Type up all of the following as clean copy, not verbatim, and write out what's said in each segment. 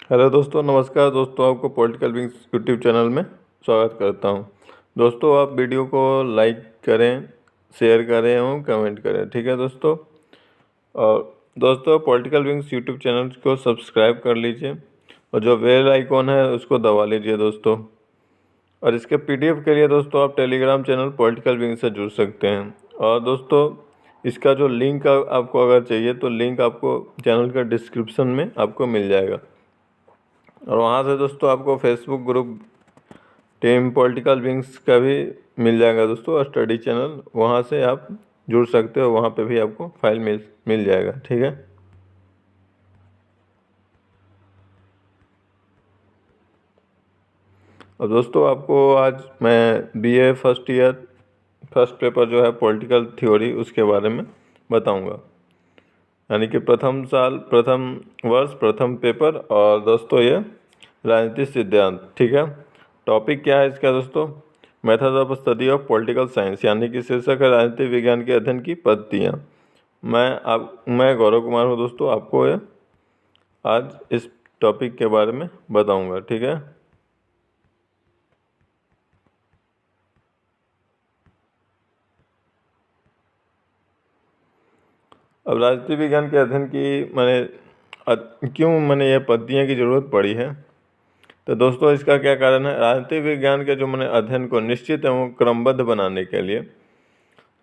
Hello दोस्तों, नमस्कार दोस्तों। आपको पॉलिटिकल विंग्स यूट्यूब चैनल में स्वागत करता हूं। दोस्तों, आप वीडियो को लाइक करें, शेयर करें और कमेंट करें, ठीक है दोस्तों। और दोस्तों, पॉलिटिकल विंग्स यूट्यूब चैनल को सब्सक्राइब कर लीजिए और जो बेल आइकॉन है उसको दबा लीजिए दोस्तों। और इसके पीडीएफ के लिए दोस्तों आप टेलीग्राम चैनल पॉलिटिकल विंग से जुड़ सकते हैं। और दोस्तों, इसका जो लिंक आपको अगर चाहिए तो लिंक आपको चैनल का डिस्क्रिप्शन में आपको मिल जाएगा। और वहाँ से दोस्तों आपको Facebook group team political wings का भी मिल जाएगा दोस्तों, और स्टडी चैनल, वहाँ से आप जुड़ सकते हो। वहाँ पे भी आपको फाइल मिल जाएगा, ठीक है। और दोस्तों, आपको आज मैं BA first year first paper जो है पॉलिटिकल थ्योरी, उसके बारे में बताऊंगा। यानी कि प्रथम साल, प्रथम वर्ष, प्रथम पेपर। और दोस्तों ये राजनीतिक सिद्धांत, ठीक है। टॉपिक क्या है इसका दोस्तों? Method of study of political science, यानी कि शीर्षक है राजनीतिक विज्ञान के अध्ययन की पद्धतियाँ। मैं गौरव कुमार हूँ दोस्तों, आपको ये आज इस टॉपिक के बारे में बताऊंगा, ठीक है। अब राजनीतिक विज्ञान के अध्ययन की क्यों ये पद्धतियों की ज़रूरत पड़ी है, तो दोस्तों इसका क्या कारण है? राजनीतिक विज्ञान के जो अध्ययन को निश्चित एवं क्रमबद्ध बनाने के लिए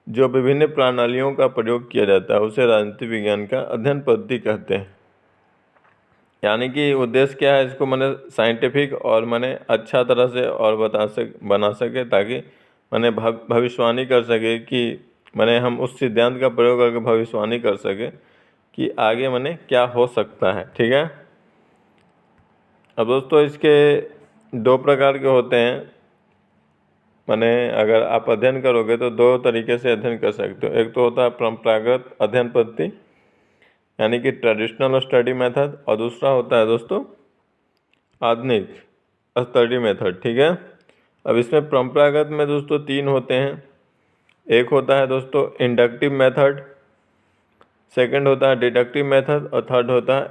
जो विभिन्न प्रणालियों का प्रयोग किया जाता है उसे राजनीतिक विज्ञान का अध्ययन पद्धति कहते हैं। यानी कि उद्देश्य क्या है, इसको साइंटिफिक और अच्छा तरह से और बना सके, ताकि भविष्यवाणी कर सके कि हम उस सिद्धांत का प्रयोग करके भविष्यवाणी कर सके कि आगे क्या हो सकता है, ठीक है। अब दोस्तों, इसके दो प्रकार के होते हैं। अगर आप अध्ययन करोगे तो दो तरीके से अध्ययन कर सकते हो। एक तो होता है परंपरागत अध्ययन पद्धति, यानी कि ट्रेडिशनल स्टडी मेथड, और दूसरा होता है दोस्तों आधुनिक स्टडी मेथड, ठीक है। अब इसमें परंपरागत में दोस्तों तीन होते हैं। एक होता है दोस्तों इंडक्टिव मेथड, सेकंड होता है डिडक्टिव मेथड, और थर्ड होता है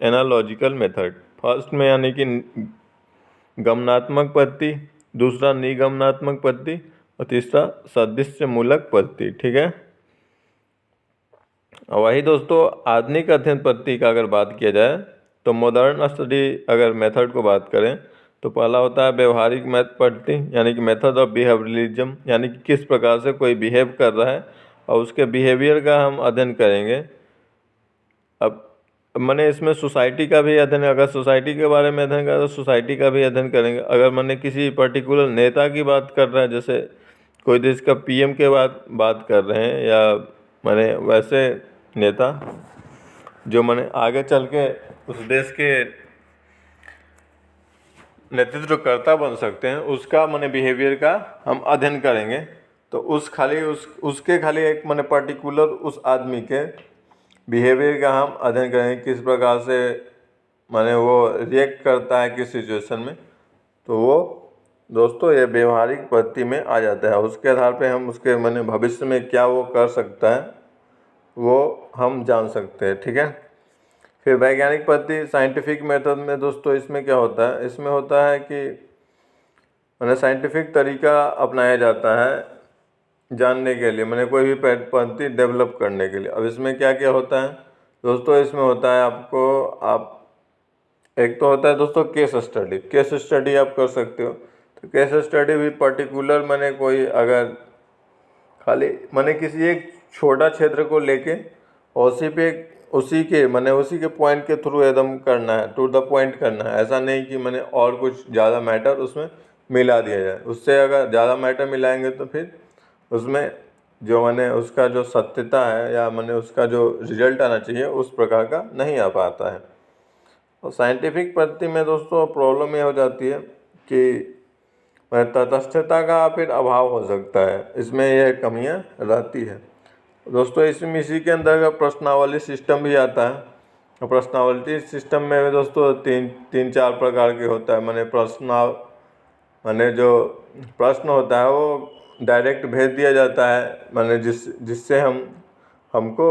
एनालॉजिकल मेथड। फर्स्ट में यानी कि गमनात्मक पद्धति, दूसरा निगमनात्मक पद्धति, और तीसरा सदृश्य मूलक पद्धति, ठीक है। वही दोस्तों आधुनिक अध्ययन पद्धति का अगर बात किया जाए तो मॉडर्न स्टडी अगर मेथड को बात करें तो पहला होता है व्यवहारिक पद्धति, यानी कि मेथड ऑफ बिहेवियरिज्म, यानी कि किस प्रकार से कोई बिहेव कर रहा है और उसके बिहेवियर का हम अध्ययन करेंगे। अब इसमें सोसाइटी का भी अध्ययन, अगर सोसाइटी के बारे में अध्ययन करें तो सोसाइटी का भी अध्ययन करेंगे। अगर किसी पर्टिकुलर नेता की बात कर रहा है, जैसे कोई देश का पीएम के बात कर रहे हैं, या वैसे नेता जो आगे चल के उस देश के नेतृत्व कर्ता बन सकते हैं, उसका बिहेवियर का हम अध्ययन करेंगे। तो उसके खाली एक पर्टिकुलर उस आदमी के बिहेवियर का हम अध्ययन करेंगे, किस प्रकार से वो रिएक्ट करता है किस सिचुएशन में। तो वो दोस्तों ये व्यवहारिक पद्धति में आ जाता है। उसके आधार पे हम उसके भविष्य में क्या वो कर सकता है वो हम जान सकते हैं, ठीक है। फिर वैज्ञानिक पद्धति, साइंटिफिक मेथड में दोस्तों इसमें क्या होता है? इसमें होता है कि साइंटिफिक तरीका अपनाया जाता है जानने के लिए, कोई भी पद्धति डेवलप करने के लिए। अब इसमें क्या क्या होता है दोस्तों? इसमें होता है एक तो होता है दोस्तों केस स्टडी आप कर सकते हो। तो केस स्टडी भी पर्टिकुलर कोई अगर खाली किसी एक छोटा क्षेत्र को लेके उसी के पॉइंट के थ्रू एकदम करना है, टू द पॉइंट करना है। ऐसा नहीं कि और कुछ ज़्यादा मैटर उसमें मिला दिया जाए। उससे अगर ज़्यादा मैटर मिलाएंगे तो फिर उसमें जो उसका जो सत्यता है या उसका जो रिजल्ट आना चाहिए उस प्रकार का नहीं आ पाता है। और साइंटिफिक पद्धति में दोस्तों प्रॉब्लम ये हो जाती है कि तटस्थता का फिर अभाव हो सकता है, इसमें यह कमियां रहती है दोस्तों। इसी के अंदर प्रश्नावली सिस्टम भी आता है। और प्रश्नावली सिस्टम में दोस्तों तीन चार प्रकार के होता है। जो प्रश्न होता है वो डायरेक्ट भेज दिया जाता है, जिससे हमको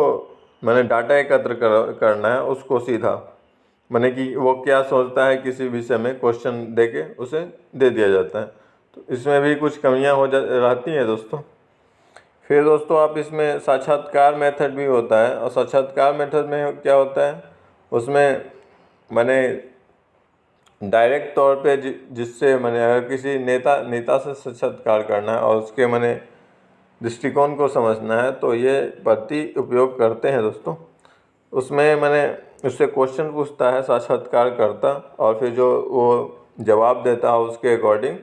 डाटा एकत्र करना है उसको सीधा। माने कि वो क्या सोचता है किसी विषय में, क्वेश्चन देके उसे दे दिया जाता है। तो इसमें भी कुछ कमियां रहती हैं दोस्तों। फिर दोस्तों आप इसमें साक्षात्कार मेथड भी होता है, और साक्षात्कार मेथड में क्या होता है, उसमें माने डायरेक्ट तौर पे जिससे माने अगर किसी नेता से साक्षात्कार करना है और उसके माने दृष्टिकोण को समझना है, तो ये पद्धति उपयोग करते हैं दोस्तों। उसमें मैंने उससे क्वेश्चन पूछता है साक्षात्कारकर्ता, और फिर जो वो जवाब देता है उसके अकॉर्डिंग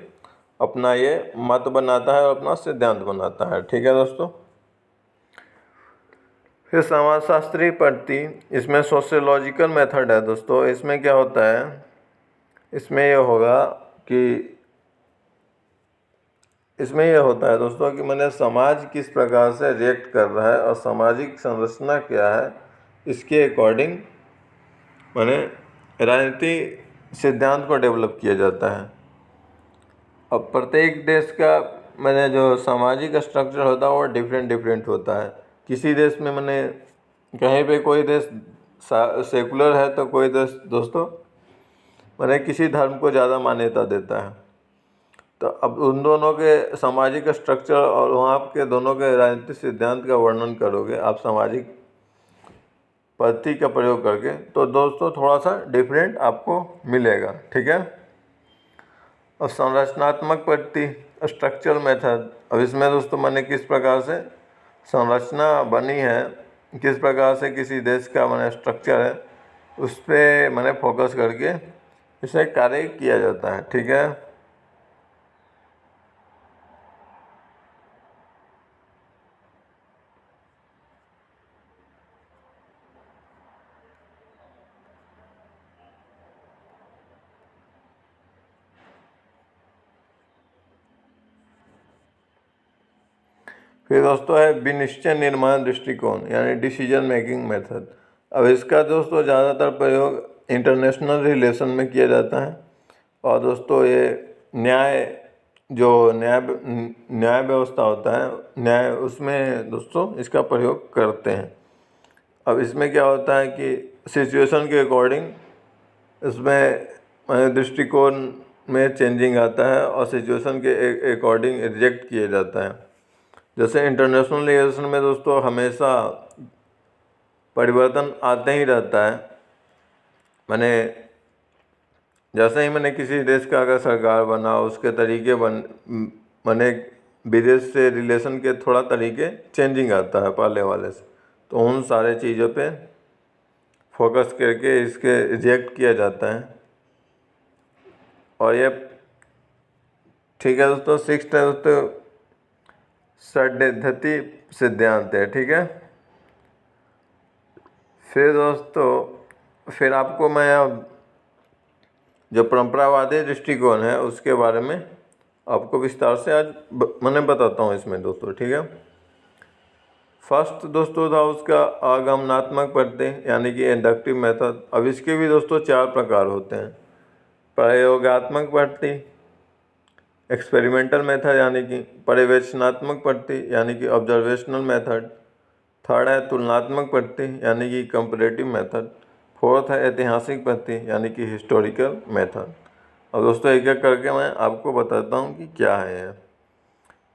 अपना ये मत बनाता है और अपना सिद्धांत बनाता है। ठीक है दोस्तों। फिर समाजशास्त्री पद्धति, इसमें सोशियोलॉजिकल मेथड है दोस्तों। इसमें क्या होता है, इसमें ये होगा कि इसमें यह होता है दोस्तों कि मैंने समाज किस प्रकार से रिएक्ट कर रहा है और सामाजिक संरचना क्या है, इसके अकॉर्डिंग मैंने राजनीति सिद्धांत को डेवलप किया जाता है। अब प्रत्येक देश का मैंने जो सामाजिक स्ट्रक्चर होता है वो डिफरेंट होता है। किसी देश में मैंने कहीं पे कोई देश सेकुलर है तो कोई देश दोस्तों मैंने किसी धर्म को ज़्यादा मान्यता देता है। तो अब उन दोनों के सामाजिक स्ट्रक्चर और वहाँ के दोनों के राजनीतिक सिद्धांत का वर्णन करोगे आप सामाजिक पद्धति का प्रयोग करके, तो दोस्तों थोड़ा सा डिफरेंट आपको मिलेगा। ठीक है। और संरचनात्मक पद्धति, स्ट्रक्चरल मेथड, अब इसमें दोस्तों मैंने किस प्रकार से संरचना बनी है, किस प्रकार से किसी देश का मैंने स्ट्रक्चर है, उस पर मैंने फोकस करके इसे कार्य किया जाता है। ठीक है। फिर दोस्तों है विनिश्चय निर्माण दृष्टिकोण, यानी डिसीजन मेकिंग मेथड। अब इसका दोस्तों ज़्यादातर प्रयोग इंटरनेशनल रिलेशन में किया जाता है, और दोस्तों ये न्याय व्यवस्था होता है, न्याय, उसमें दोस्तों इसका प्रयोग करते हैं। अब इसमें क्या होता है कि सिचुएशन के अकॉर्डिंग इसमें दृष्टिकोण में चेंजिंग आता है और सिचुएशन के अकॉर्डिंग रिजेक्ट किया जाता है। जैसे इंटरनेशनल रिलेशन में दोस्तों हमेशा परिवर्तन आते ही रहता है। मैंने जैसे ही मैंने किसी देश का अगर सरकार बना, उसके तरीके मैंने विदेश से रिलेशन के थोड़ा तरीके चेंजिंग आता है पहले वाले से, तो उन सारे चीज़ों पे फोकस करके इसके रिजेक्ट किया जाता है। और ये ठीक है दोस्तों। सिक्स्थ है दोस्तों षड्यंत्री सिद्धांत है। ठीक है। फिर दोस्तों फिर आपको मैं अब जो परंपरावादी दृष्टिकोण है उसके बारे में आपको विस्तार से आज मैंने बताता हूँ इसमें दोस्तों। ठीक है। फर्स्ट दोस्तों था उसका आगमनात्मक पद्धति, यानी कि इंडक्टिव मेथड। अब इसके भी दोस्तों 4 प्रकार होते हैं। प्रयोगात्मक पद्धति, एक्सपेरिमेंटल मेथड यानी कि पर्यवेक्षणात्मक पद्धति यानी कि ऑब्जर्वेशनल मेथड। थर्ड है तुलनात्मक पद्धति यानी कि कंपैरेटिव मेथड। फोर्थ है ऐतिहासिक पद्धति यानी कि हिस्टोरिकल मेथड। और दोस्तों एक एक करके मैं आपको बताता हूँ कि क्या है यह।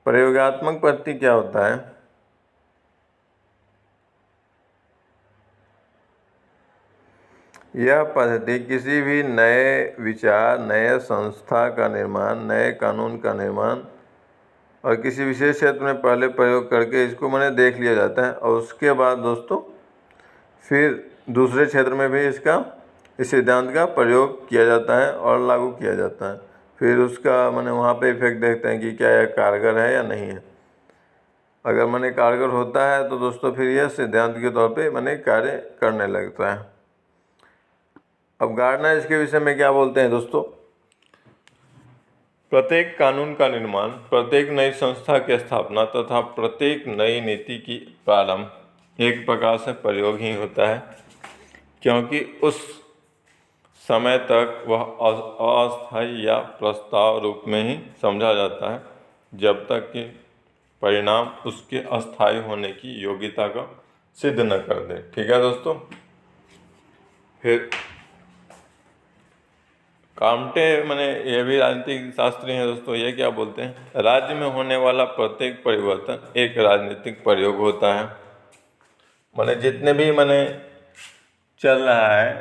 प्रयोगात्मक पद्धति क्या होता है, यह पद्धति किसी भी नए विचार, नए संस्था का निर्माण, नए कानून का निर्माण और किसी विशेष क्षेत्र में पहले प्रयोग करके इसको मैंने देख लिया जाता है, और उसके बाद दोस्तों फिर दूसरे क्षेत्र में भी इस सिद्धांत का प्रयोग किया जाता है और लागू किया जाता है। फिर उसका मैंने वहाँ पे इफेक्ट देखते हैं कि क्या यह कारगर है या नहीं है। अगर मैंने कारगर होता है तो दोस्तों फिर यह सिद्धांत के तौर पे मैंने कार्य करने लगता है। अब गार्डनर इसके विषय में क्या बोलते हैं दोस्तों, प्रत्येक कानून का निर्माण, प्रत्येक नई संस्था की स्थापना तथा प्रत्येक नई नीति की प्रारंभ एक प्रकार से प्रयोग ही होता है, क्योंकि उस समय तक वह अस्थायी या प्रस्ताव रूप में ही समझा जाता है जब तक कि परिणाम उसके अस्थायी होने की योग्यता को सिद्ध न कर दे। ठीक है दोस्तों। फिर कामटे मैंने ये भी राजनीतिक शास्त्री हैं दोस्तों। ये क्या बोलते हैं, राज्य में होने वाला प्रत्येक परिवर्तन एक राजनीतिक प्रयोग होता है। मैंने जितने भी मैंने चल रहा है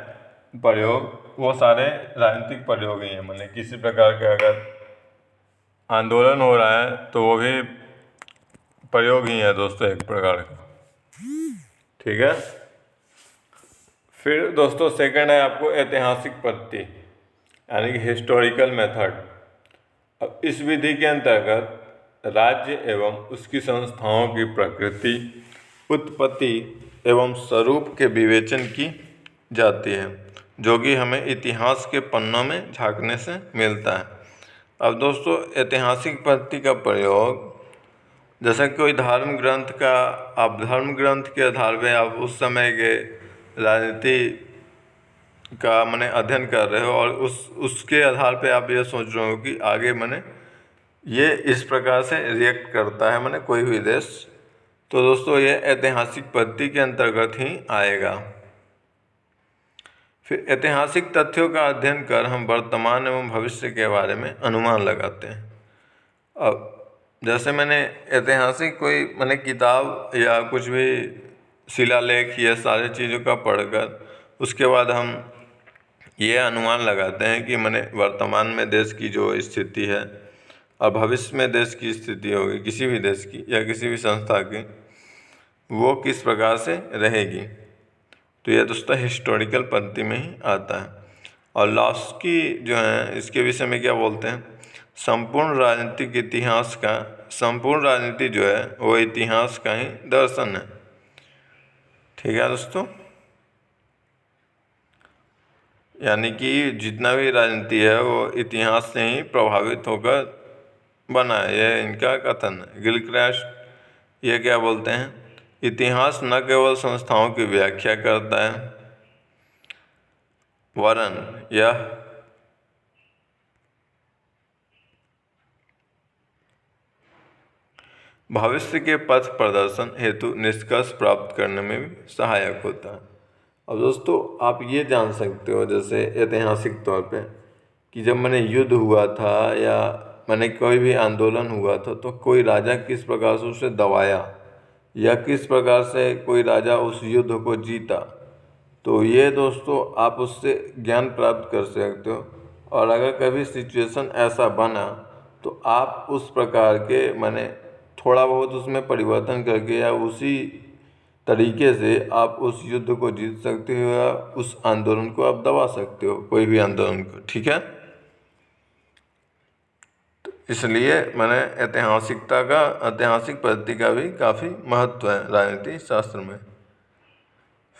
प्रयोग वो सारे राजनीतिक प्रयोग ही हैं। मैंने किसी प्रकार का अगर आंदोलन हो रहा है तो वो भी प्रयोग ही है दोस्तों, एक प्रकार का। ठीक है। फिर दोस्तों सेकंड है आपको ऐतिहासिक पद्धति, यानी कि हिस्टोरिकल मेथड। अब इस विधि के अंतर्गत राज्य एवं उसकी संस्थाओं की प्रकृति, उत्पत्ति एवं स्वरूप के विवेचन की जाती है, जो कि हमें इतिहास के पन्नों में झांकने से मिलता है। अब दोस्तों ऐतिहासिक पद्धति का प्रयोग, जैसे कोई धर्म ग्रंथ का, आप धर्म ग्रंथ के आधार पे आप उस समय के राजनीति का मैंने अध्ययन कर रहे हो और उसके आधार पे आप ये सोच रहे हो कि आगे मैंने ये इस प्रकार से रिएक्ट करता है मैंने कोई भी देश, तो दोस्तों ये ऐतिहासिक पद्धति के अंतर्गत ही आएगा। फिर ऐतिहासिक तथ्यों का अध्ययन कर हम वर्तमान एवं भविष्य के बारे में अनुमान लगाते हैं। अब जैसे मैंने ऐतिहासिक कोई मैंने किताब या कुछ भी शिलालेख ये सारी चीज़ों का पढ़कर उसके बाद हम ये अनुमान लगाते हैं कि मैंने वर्तमान में देश की जो स्थिति है और भविष्य में देश की स्थिति होगी, किसी भी देश की या किसी भी संस्था की, वो किस प्रकार से रहेगी। तो ये दोस्तों हिस्टोरिकल पद्धति में ही आता है। और लास्ट की जो है इसके विषय में क्या बोलते हैं, संपूर्ण राजनीतिक इतिहास का, संपूर्ण राजनीति जो है वो इतिहास का ही दर्शन है। ठीक है दोस्तों, यानी कि जितना भी राजनीति है वो इतिहास से ही प्रभावित होकर बना है, यह इनका कथन है। गिलक्रास्ट ये क्या बोलते हैं, इतिहास न केवल संस्थाओं की व्याख्या करता है वरन यह भविष्य के पथ प्रदर्शन हेतु निष्कर्ष प्राप्त करने में भी सहायक होता है। अब दोस्तों आप ये जान सकते हो जैसे ऐतिहासिक तौर पे कि जब मैंने युद्ध हुआ था या मैंने कोई भी आंदोलन हुआ था तो कोई राजा किस प्रकार से उसे दबाया या किस प्रकार से कोई राजा उस युद्ध को जीता, तो ये दोस्तों आप उससे ज्ञान प्राप्त कर सकते हो। और अगर कभी सिचुएशन ऐसा बना तो आप उस प्रकार के मैंने थोड़ा बहुत उसमें परिवर्तन करके या उसी तरीके से आप उस युद्ध को जीत सकते हो या उस आंदोलन को आप दबा सकते हो, कोई भी आंदोलन को। ठीक है, तो इसलिए मैंने ऐतिहासिक पद्धति का भी काफ़ी महत्व है राजनीति शास्त्र में।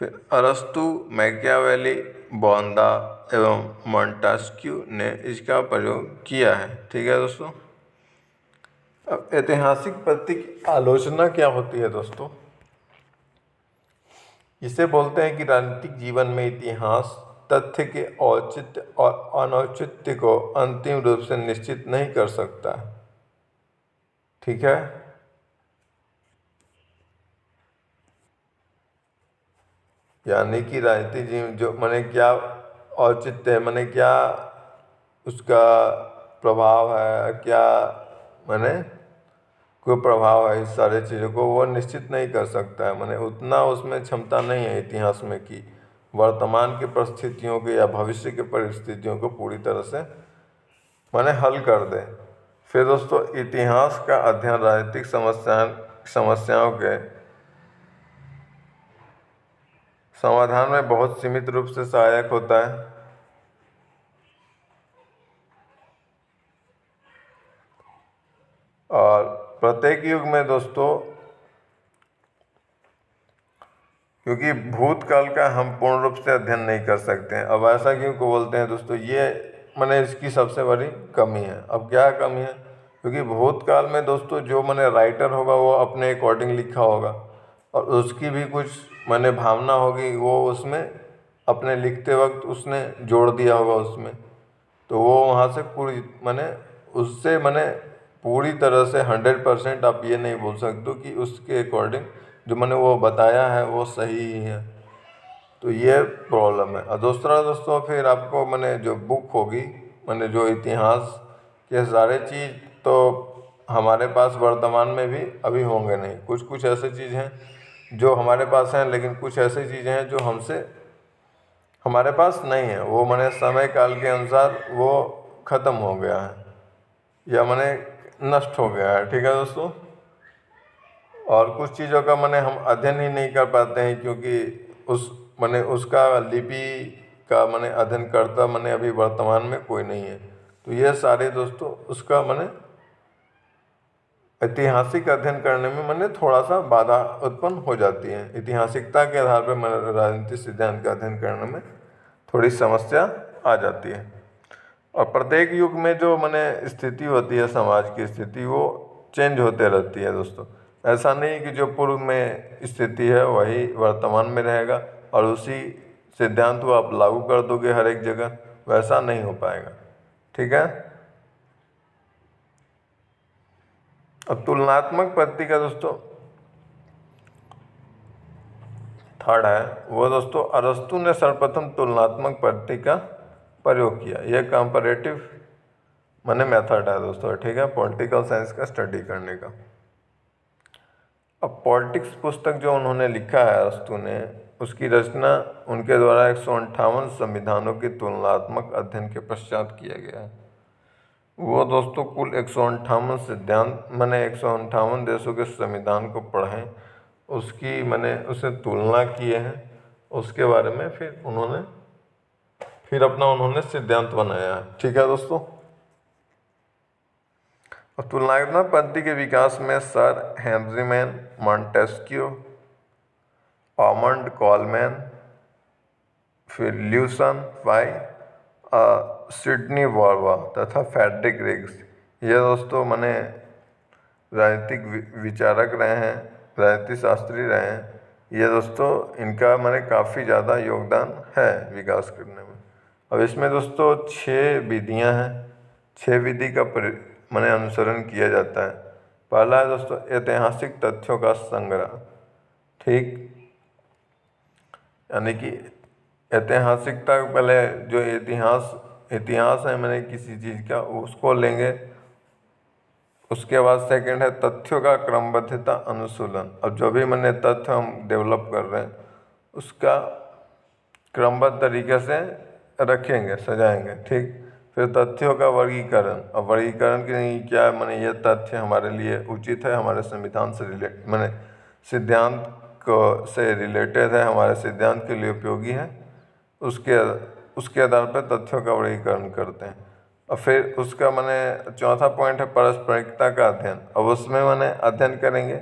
फिर अरस्तु, मैकियावेली, बोंदा एवं मॉन्टेस्क्यू ने इसका प्रयोग किया है। ठीक है दोस्तों, अब ऐतिहासिक पद्धति की आलोचना क्या होती है दोस्तों, इसे बोलते हैं कि राजनीतिक जीवन में इतिहास तथ्य के औचित्य और अनौचित्य को अंतिम रूप से निश्चित नहीं कर सकता। ठीक है, यानी कि राजनीतिक जीवन जो मैंने क्या औचित्य है, मैंने क्या उसका प्रभाव है, क्या मैंने कोई प्रभाव है, इस सारे चीज़ों को वो निश्चित नहीं कर सकता है। मैंने उतना उसमें क्षमता नहीं है इतिहास में कि वर्तमान की परिस्थितियों के या भविष्य की परिस्थितियों को पूरी तरह से मैंने हल कर दे। फिर दोस्तों इतिहास का अध्ययन राजनीतिक समस्याओं के समाधान में बहुत सीमित रूप से सहायक होता है। और प्रत्येक युग में दोस्तों, क्योंकि भूतकाल का हम पूर्ण रूप से अध्ययन नहीं कर सकते हैं। अब ऐसा क्यों को बोलते हैं दोस्तों, ये मैंने इसकी सबसे बड़ी कमी है। अब क्या कमी है, क्योंकि भूतकाल में दोस्तों जो मैंने राइटर होगा वो अपने अकॉर्डिंग लिखा होगा और उसकी भी कुछ मैंने भावना होगी, वो उसमें अपने लिखते वक्त उसने जोड़ दिया होगा उसमें, तो वो वहाँ से पूरी उससे पूरी तरह से 100% आप ये नहीं बोल सकते हो कि उसके अकॉर्डिंग जो मैंने वो बताया है वो सही ही है। तो ये प्रॉब्लम है। और दूसरा दोस्तों फिर आपको मैंने जो बुक होगी मैंने जो इतिहास के सारे चीज़ तो हमारे पास वर्तमान में भी अभी होंगे नहीं। कुछ कुछ ऐसे चीज़ हैं जो हमारे पास हैं, लेकिन कुछ ऐसी चीज़ें हैं जो हमसे हमारे पास नहीं है। वो मैंने समय काल के अनुसार वो ख़त्म हो गया है या मैंने नष्ट हो गया है। ठीक है दोस्तों। और कुछ चीज़ों का मैंने हम अध्ययन ही नहीं कर पाते हैं, क्योंकि मैंने उसका लिपि का मैंने अध्ययन करता मैंने अभी वर्तमान में कोई नहीं है। तो ये सारे दोस्तों उसका मैंने ऐतिहासिक अध्ययन करने में मैंने थोड़ा सा बाधा उत्पन्न हो जाती है। ऐतिहासिकता के आधार पर मैंने राजनीतिक सिद्धांत का अध्ययन करने में थोड़ी समस्या आ जाती है। और प्रत्येक युग में जो मैंने स्थिति होती है, समाज की स्थिति, वो चेंज होते रहती है दोस्तों। ऐसा नहीं कि जो पूर्व में स्थिति है वही वर्तमान में रहेगा और उसी सिद्धांत को आप लागू कर दोगे हर एक जगह, वैसा नहीं हो पाएगा। ठीक है। अब तुलनात्मक पद्धति का दोस्तों थर्ड है वो दोस्तों, अरस्तु ने सर्वप्रथम तुलनात्मक पद्धति का प्रयोग किया। यह कंपैरेटिव मैंने मेथड है दोस्तों। ठीक है, पॉलिटिकल साइंस का स्टडी करने का। अब पॉलिटिक्स पुस्तक जो उन्होंने लिखा है अरस्तु ने, उसकी रचना उनके द्वारा 158 संविधानों की तुलनात्मक अध्ययन के पश्चात किया गया है। वो दोस्तों कुल 158 सिद्धांत मैंने 158 देशों के संविधान को पढ़ें, उसकी मैंने उससे तुलना किए हैं, उसके बारे में फिर उन्होंने सिद्धांत बनाया है। ठीक है दोस्तों। और तुलनात्मक पद्धति के विकास में sir Henry Maine, Montesquieu, Almond Coleman, फिर ल्यूसन पाई, सिडनी वॉर्वा तथा फ्रेडरिक रिग्स, ये दोस्तों मैंने राजनीतिक विचारक रहे हैं, राजनीति शास्त्री रहे हैं। ये दोस्तों इनका मैंने काफ़ी ज़्यादा योगदान है विकास करने में। अब इसमें दोस्तों 6 विधियां हैं, 6 विधि का मैंने अनुसरण किया जाता है। पहला है दोस्तों ऐतिहासिक तथ्यों का संग्रह। ठीक, यानी कि ऐतिहासिकता पहले जो इतिहास है मैंने किसी चीज़ का, उसको लेंगे। उसके बाद सेकंड है तथ्यों का क्रमबद्धता अनुसूलन। अब जो भी मैंने तथ्य हम डेवलप कर रहे हैं उसका क्रमबद्ध तरीके से रखेंगे, सजाएंगे। ठीक, फिर तथ्यों का वर्गीकरण। अब वर्गीकरण की क्या मैंने ये तथ्य हमारे लिए उचित है, हमारे संविधान से मैंने सिद्धांत को से रिलेटेड है, हमारे सिद्धांत के लिए उपयोगी है, उसके आधार पर तथ्यों का वर्गीकरण करते हैं। और फिर उसका मैंने चौथा पॉइंट है पारस्परिकता का अध्ययन। अब उसमें मैंने अध्ययन करेंगे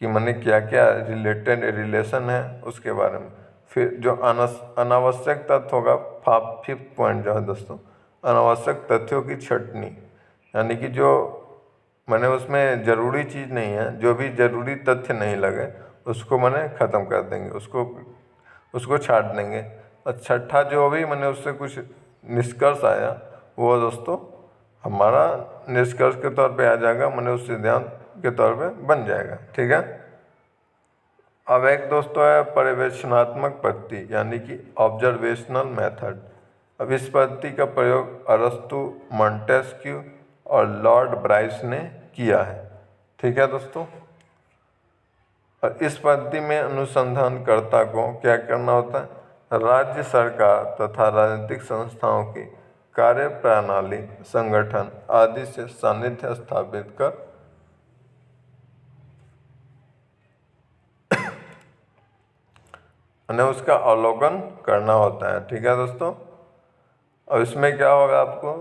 कि मैंने क्या क्या रिलेशन है उसके बारे में। फिर जो अनावश्यक तथ्य होगा, फिफ्थ पॉइंट जो है दोस्तों, अनावश्यक तथ्यों की छंटनी, यानी कि जो मैंने उसमें ज़रूरी चीज़ नहीं है, जो भी ज़रूरी तथ्य नहीं लगे उसको मैंने ख़त्म कर देंगे, उसको छाट देंगे। और छठा जो भी मैंने उससे कुछ निष्कर्ष आया वो दोस्तों हमारा निष्कर्ष के तौर पे आ जाएगा, मैंने उस सिद्धांत के तौर पे बन जाएगा। ठीक है। अब एक दोस्तों है पर्यवेक्षणात्मक पद्धति, यानी कि ऑब्जर्वेशनल मेथड। अब इस पद्धति का प्रयोग अरस्तु, मॉन्टेस्क्यू और लॉर्ड ब्राइस ने किया है। ठीक है दोस्तों। और इस पद्धति में अनुसंधानकर्ता को क्या करना होता है, राज्य सरकार तथा राजनीतिक संस्थाओं की कार्य प्रणाली, संगठन आदि से सानिध्य स्थापित कर उसका अवलोकन करना होता है। ठीक है दोस्तों। और इसमें क्या होगा आपको,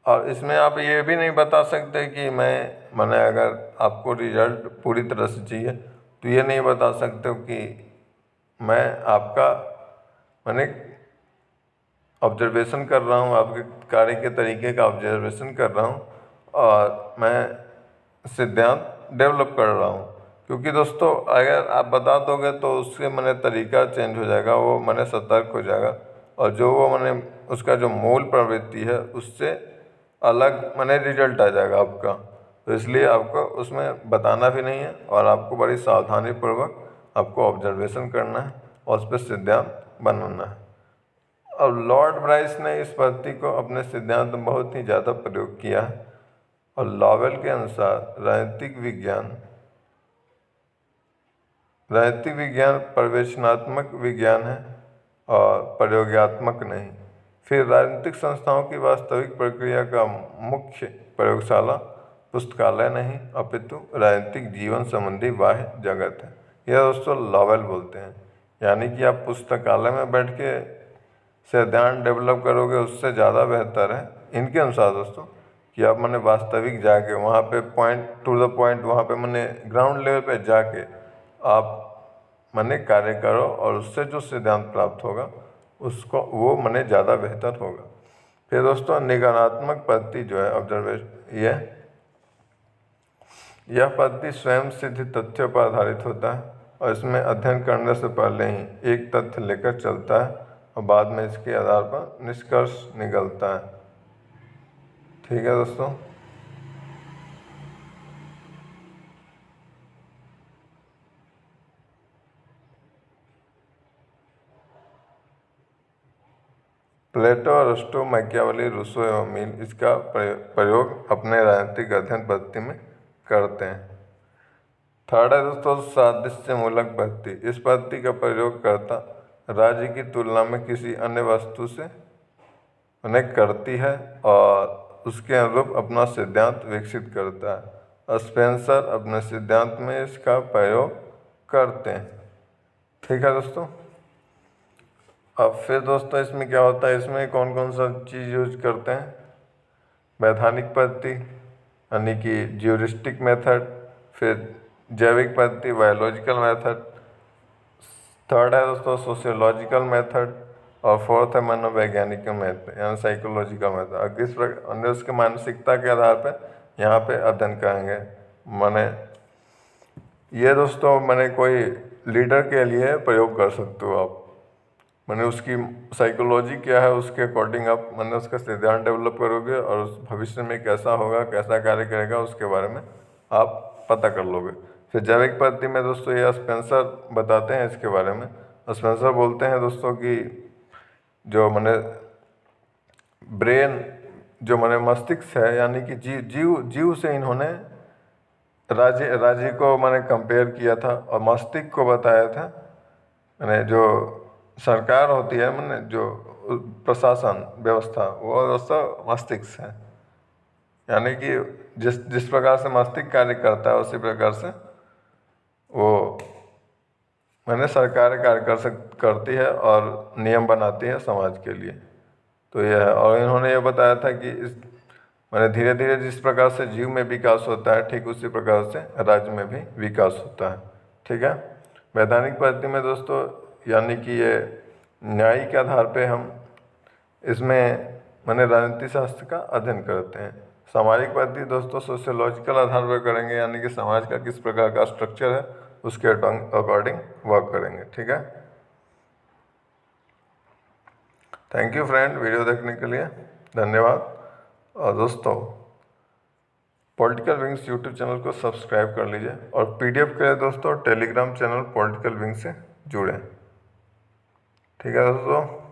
और इसमें आप ये भी नहीं बता सकते कि मैंने अगर आपको रिजल्ट पूरी तरह से चाहिए तो ये नहीं बता सकते कि मैं आपका मैंने ऑब्जर्वेशन कर रहा हूँ, आपके कार्य के तरीके का ऑब्जर्वेशन कर रहा हूँ और मैं सिद्धांत डेवलप कर रहा हूँ। क्योंकि दोस्तों अगर आप बता दोगे तो उससे मैंने तरीका चेंज हो जाएगा, वो मैंने सतर्क हो जाएगा और जो वो मैंने उसका जो मूल प्रवृत्ति है उससे अलग मैंने रिजल्ट आ जाएगा आपका। तो इसलिए आपको उसमें बताना भी नहीं है और आपको बड़ी सावधानी पूर्वक आपको ऑब्जर्वेशन करना है और उस पर सिद्धांत बनाना है। अब लॉर्ड ब्राइस ने इस पद्धति को अपने सिद्धांत में बहुत ही ज़्यादा प्रयोग किया है और लॉवेल के अनुसार राजनीतिक विज्ञान प्रवेशनात्मक विज्ञान है और प्रयोगात्मक नहीं। फिर राजनीतिक संस्थाओं की वास्तविक प्रक्रिया का मुख्य प्रयोगशाला पुस्तकालय नहीं अपितु राजनीतिक जीवन संबंधी बाह्य जगत है। यह दोस्तों लॉवेल बोलते हैं, यानी कि आप पुस्तकालय में बैठ के सिद्धांत डेवलप करोगे उससे ज़्यादा बेहतर है इनके अनुसार दोस्तों कि आप मैंने वास्तविक जाके वहाँ पे पॉइंट टू द पॉइंट वहाँ पे मैंने ग्राउंड लेवल पे जाके आप मैंने कार्य करो और उससे जो सिद्धांत प्राप्त होगा उसको वो मैंने ज़्यादा बेहतर होगा। फिर दोस्तों निगमनात्मक पद्धति जो है ऑब्जर्वेशन यह पद्धति स्वयं सिद्ध तथ्यों पर आधारित होता है और इसमें अध्ययन करने से पहले ही एक तथ्य लेकर चलता है और बाद में इसके आधार पर निष्कर्ष निकलता है। ठीक है दोस्तों। प्लेटो, अरिस्टो, मैकियावेली, रूसो एवं मिल इसका प्रयोग अपने राजनीतिक अध्ययन पद्धति में करते हैं। थर्ड है दोस्तों सादृश्य मूलक पद्धति। इस पद्धति का प्रयोग करता राज्य की तुलना में किसी अन्य वस्तु से उन्हें करती है और उसके अनुरूप अपना सिद्धांत विकसित करता है। स्पेंसर अपने सिद्धांत में इसका प्रयोग करते हैं। ठीक है दोस्तों। अब फिर दोस्तों इसमें क्या होता है, इसमें कौन कौन सा चीज़ यूज करते हैं। वैधानिक पद्धति यानी कि ज्यूरिस्टिक मेथड, फिर जैविक पद्धति बायोलॉजिकल मेथड, थर्ड है दोस्तों सोशियोलॉजिकल मेथड और फोर्थ है मनोवैज्ञानिक मेथड यानी साइकोलॉजिकल मेथड। अब किस प्रकार उसके मानसिकता के आधार पर यहाँ पे अध्ययन करेंगे। मैंने ये दोस्तों मैंने कोई लीडर के लिए प्रयोग कर सकते हो आप, मैंने उसकी साइकोलॉजी क्या है उसके अकॉर्डिंग आप मैंने उसका सिद्धांत डेवलप करोगे और उस भविष्य में कैसा होगा कैसा कार्य करेगा उसके बारे में आप पता कर लोगे। फिर जैविक पद्धति में दोस्तों ये स्पेंसर बताते हैं इसके बारे में। स्पेंसर बोलते हैं दोस्तों कि जो मैंने ब्रेन जो मैंने मस्तिष्क है यानी कि जीव से इन्होंने राज्य को मैंने कंपेयर किया था और मस्तिष्क को बताया था। मैंने जो सरकार होती है मैंने जो प्रशासन व्यवस्था वो दोस्तों मस्तिष्क है, यानी कि जिस प्रकार से मस्तिष्क कार्य करता है उसी प्रकार से वो मैंने सरकार कार्य करती है और नियम बनाती है समाज के लिए। तो यह है और इन्होंने ये बताया था कि इस मैंने धीरे धीरे जिस प्रकार से जीव में विकास होता है ठीक उसी प्रकार से राज्य में भी विकास होता है। ठीक है। वैधानिक पद्धति में दोस्तों यानी कि ये न्याय के आधार पे हम इसमें मैंने राजनीति शास्त्र का अध्ययन करते हैं। सामाजिक पद्धति दोस्तों सोशियोलॉजिकल आधार पर करेंगे यानी कि समाज का किस प्रकार का स्ट्रक्चर है उसके अकॉर्डिंग वर्क करेंगे। ठीक है। थैंक यू फ्रेंड वीडियो देखने के लिए धन्यवाद। और दोस्तों पॉलिटिकल विंग्स यूट्यूब चैनल को सब्सक्राइब कर लीजिए और पीडीएफ के लिए दोस्तों टेलीग्राम चैनल पॉलिटिकल विंग से जुड़ें। ठीक है दोस्तों।